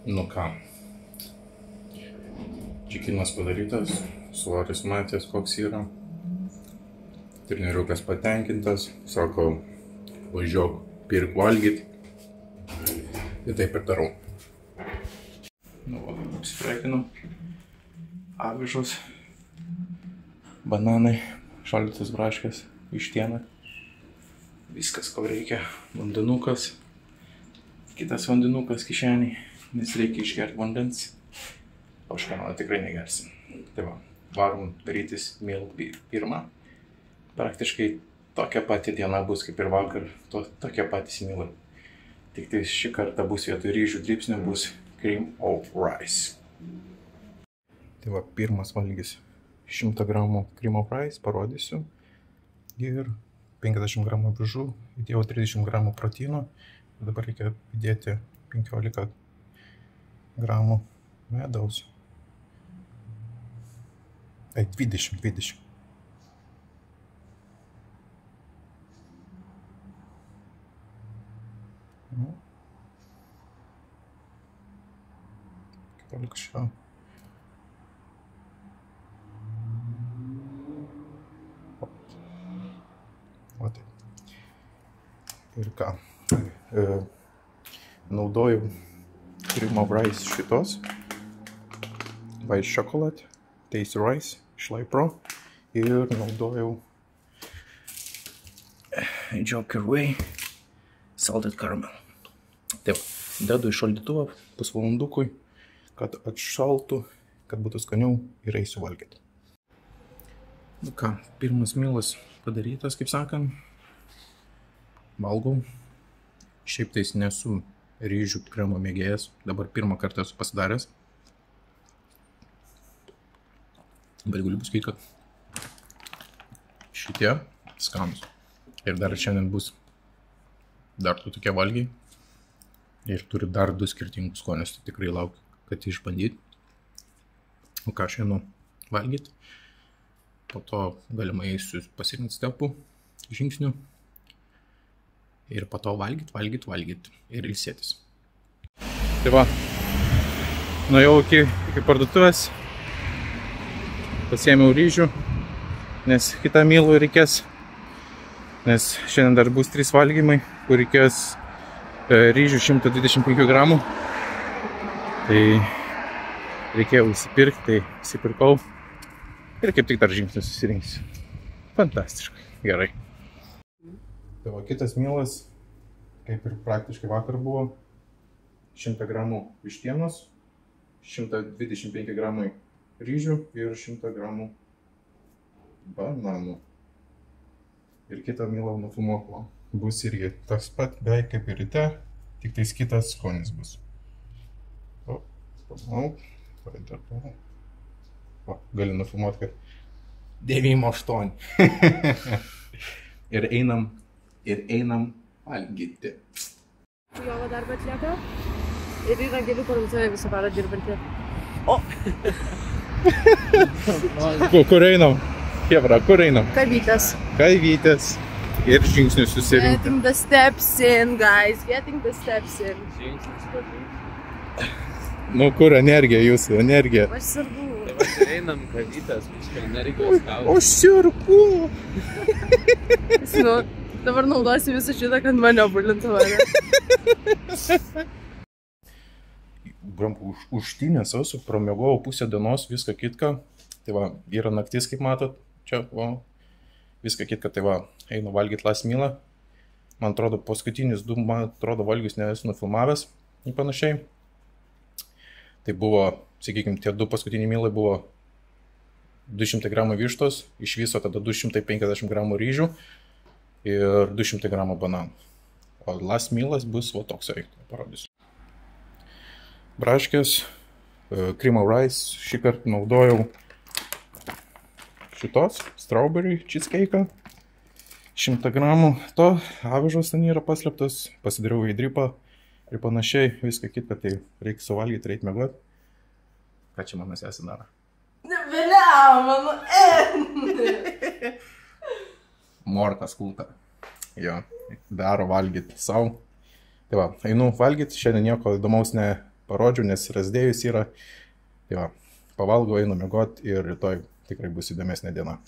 Nu ką, čikinas padarytas, svoris matęs koks yra, trenirukas patenkintas, sako, važiuok, pirk valgyt, ir taip ir darau. Nu, apsiprekinu, avižos, bananai, šaldytas braškės, vištiena, viskas ko reikia, vandenukas, kitas vandenukas kišeniai, nes reikia išgerti vandens, o škananą tikrai negersim. Tai va, varom darytis meal pirmą. Praktiškai tokia pati diena bus kaip ir vakar, tokia patys mealai. Tik tai šį kartą bus vietoj ryžių dribsnių bus cream of rice. Tai va, pirmas valgys 100 gramų cream of rice, parodysiu. Ir 50 gramų avižų, įdėjau 30 gramų proteino. Dabar reikia įdėti 15 gramų medaus. 20. Šio. O taip. Ir ką? Naudoju cream of rice šitos. White chocolate, tasty rice, Schleich Pro. Ir naudojau Joker Way salted caramel. Taip, dedu į šaldytuvą pusvalandukui, kad atšaltų, kad būtų skaniau ir eisiu valgyti. Nu ką, pirmas mealas padarytas, kaip sakant. Valgau. Šiaip tais nesu ryžių kremo mėgėjas. Dabar pirmą kartą esu pasidaręs. Bet galiu pasakyti, kad šitie skanus. Ir dar šiandien bus dar tu tokie valgiai. Ir turi dar 2 skirtingus skonius. Tai tikrai laukiu, kad išbandyti. O ką aš einu valgyti. Po to galima eisiu pasirinkti stepų žingsnių. Ir po to valgyt ir ilsėtis. Tai va, nuėjau iki parduotuvės, pasiėmiau ryžių, nes kitą mealų reikės, nes šiandien dar bus 3 valgymai, kur reikės ryžių 125 gramų. Tai reikėjo įsipirkti, tai įsipirkau ir kaip tik dar žingsnius susirinksiu. Fantastiškai, gerai. Tai va, kitas mealas, kaip ir praktiškai vakar buvo, 100 gramų vištienos, 125 gramai ryžių ir 100 gramų bananų. Ir kitą mealą nufilmuok, bus irgi tas pat beveik kaip ir ryte, tik tais kitas skonis bus. O, pamanau, padarau. O, gali nufilmuoti, kad 9-8. Ir einam valgyti. Jogo darbą atlieka ir yra gėlių parduotuvė visą parą dirbanti. O! Kur einam? Chebra, kur einam? Kavytės. Kavytės. Ir žingsnius susirinkti. Getting the steps in, guys. Getting the steps in. Nu, kur energija jūsų? Energija. Aš sargu. Einam kavytės, kažkai energijos gauti. O sirku! Nu, dabar naudosiu visą šitą, kad mane bulintų mane. Užtynęs esu, pramiegojau pusę dienos, viską kitką. Tai va, yra naktis, kaip matot. Čia, va, viską kitką. Tai va, einu valgyti last mealą. Man atrodo, paskutinis 2, man atrodo, valgius nesu nufilmavęs ir panašiai. Tai buvo, sakykime, tie 2 paskutiniai mealai buvo 200 gramų vištos, iš viso tada 250 gramų ryžių ir 200 gramų bananų. O last mealas bus va toksai, parodysiu. Braškės, cream of rice, šį kartą naudojau šitos, strawberry cheesecake, 100 gramų to, avižos ten yra paslėptas, pasidariau į dripą ir panašiai, viską kitką, tai reikia suvalgyti, reikia mėgoti. Ką čia mano sesė daro? Nebeliau, mano Mortas kulta. Jo, daro valgyti savo. Tai va, einu valgyti, šiandien nieko įdomaus parodžiau, nes rasdėjus yra. Tai va, pavalgau, einu miegot ir rytoj tikrai bus įdomesnė diena.